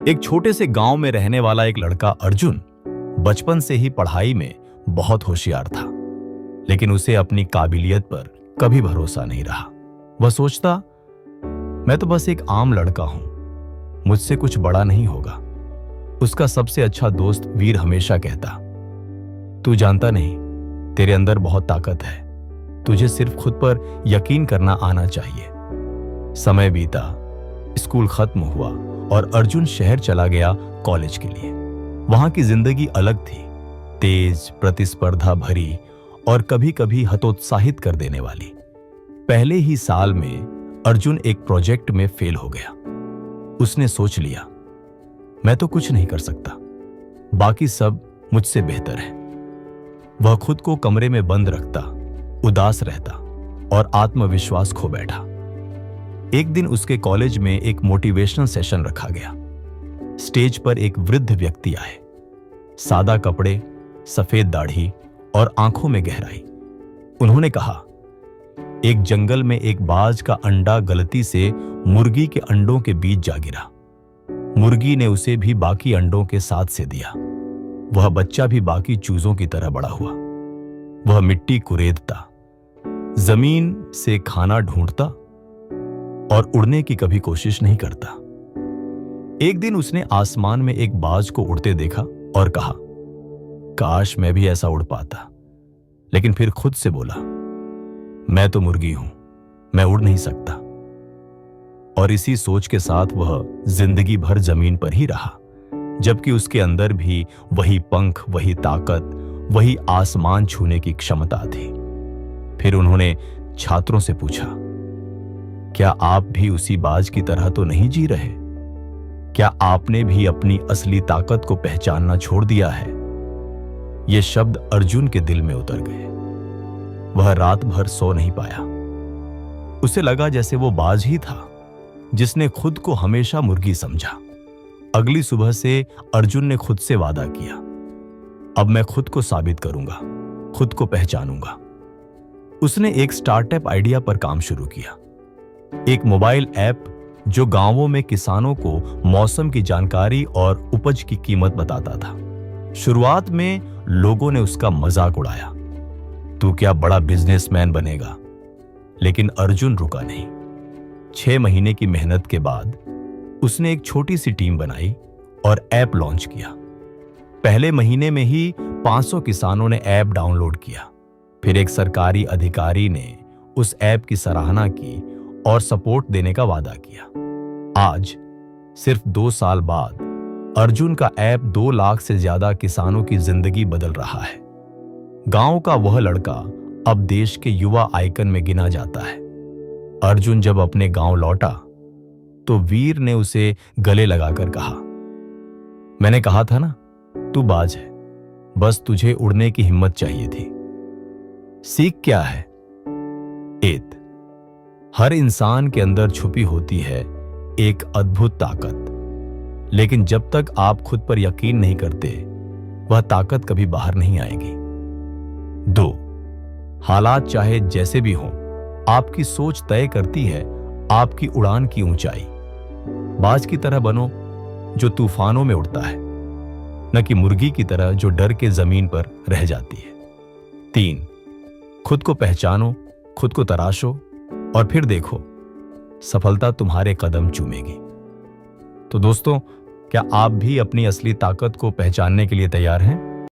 एक छोटे से गांव में रहने वाला एक लड़का अर्जुन बचपन से ही पढ़ाई में बहुत होशियार था, लेकिन उसे अपनी काबिलियत पर कभी भरोसा नहीं रहा। वह सोचता, मैं तो बस एक आम लड़का हूं, मुझसे कुछ बड़ा नहीं होगा। उसका सबसे अच्छा दोस्त वीर हमेशा कहता, तू जानता नहीं, तेरे अंदर बहुत ताकत है, तुझे सिर्फ खुद पर यकीन करना आना चाहिए। समय बीता, स्कूल खत्म हुआ और अर्जुन शहर चला गया कॉलेज के लिए। वहां की जिंदगी अलग थी, तेज, प्रतिस्पर्धा भरी और कभी कभी हतोत्साहित कर देने वाली। पहले ही साल में अर्जुन एक प्रोजेक्ट में फेल हो गया। उसने सोच लिया, मैं तो कुछ नहीं कर सकता, बाकी सब मुझसे बेहतर है। वह खुद को कमरे में बंद रखता, उदास रहता और आत्मविश्वास खो बैठा। एक दिन उसके कॉलेज में एक मोटिवेशनल सेशन रखा गया। स्टेज पर एक वृद्ध व्यक्ति आए, सादा कपड़े, सफेद दाढ़ी और आंखों में गहराई। उन्होंने कहा, एक जंगल में एक बाज का अंडा गलती से मुर्गी के अंडों के बीच जा गिरा। मुर्गी ने उसे भी बाकी अंडों के साथ से दिया। वह बच्चा भी बाकी चूजों की तरह बड़ा हुआ। वह मिट्टी कुरेदता, जमीन से खाना ढूंढता और उड़ने की कभी कोशिश नहीं करता। एक दिन उसने आसमान में एक बाज को उड़ते देखा और कहा, काश मैं भी ऐसा उड़ पाता। लेकिन फिर खुद से बोला, मैं तो मुर्गी हूं, मैं उड़ नहीं सकता। और इसी सोच के साथ वह जिंदगी भर जमीन पर ही रहा, जबकि उसके अंदर भी वही पंख, वही ताकत, वही आसमान छूने की क्षमता थी। फिर उन्होंने छात्रों से पूछा, क्या आप भी उसी बाज की तरह तो नहीं जी रहे? क्या आपने भी अपनी असली ताकत को पहचानना छोड़ दिया है? ये शब्द अर्जुन के दिल में उतर गए। वह रात भर सो नहीं पाया। उसे लगा जैसे वो बाज ही था जिसने खुद को हमेशा मुर्गी समझा। अगली सुबह से अर्जुन ने खुद से वादा किया, अब मैं खुद को साबित करूंगा, खुद को पहचानूंगा। उसने एक स्टार्टअप आइडिया पर काम शुरू किया, एक मोबाइल ऐप जो गांवों में किसानों को मौसम की जानकारी और उपज की कीमत बताता था। शुरुआत में लोगों ने उसका मजाक उड़ाया, तू क्या बड़ा बिजनेसमैन बनेगा? लेकिन अर्जुन रुका नहीं। 6 महीने की मेहनत के बाद उसने एक छोटी सी टीम बनाई और ऐप लॉन्च किया। पहले महीने में ही 500 किसानों ने ऐप डाउनलोड किया। फिर एक सरकारी अधिकारी ने उस ऐप की सराहना की और सपोर्ट देने का वादा किया। आज सिर्फ 2 साल बाद अर्जुन का ऐप 2 लाख से ज्यादा किसानों की जिंदगी बदल रहा है। गांव का वह लड़का अब देश के युवा आइकन में गिना जाता है। अर्जुन जब अपने गांव लौटा तो वीर ने उसे गले लगाकर कहा, मैंने कहा था ना, तू बाज है, बस तुझे उड़ने की हिम्मत चाहिए थी। सीख क्या है? एत हर इंसान के अंदर छुपी होती है एक अद्भुत ताकत, लेकिन जब तक आप खुद पर यकीन नहीं करते, वह ताकत कभी बाहर नहीं आएगी। 2, हालात चाहे जैसे भी हों, आपकी सोच तय करती है आपकी उड़ान की ऊंचाई। बाज की तरह बनो जो तूफानों में उड़ता है, न कि मुर्गी की तरह जो डर के जमीन पर रह जाती है। 3, खुद को पहचानो, खुद को तराशो और फिर देखो, सफलता तुम्हारे कदम चूमेगी। तो दोस्तों, क्या आप भी अपनी असली ताकत को पहचानने के लिए तैयार हैं?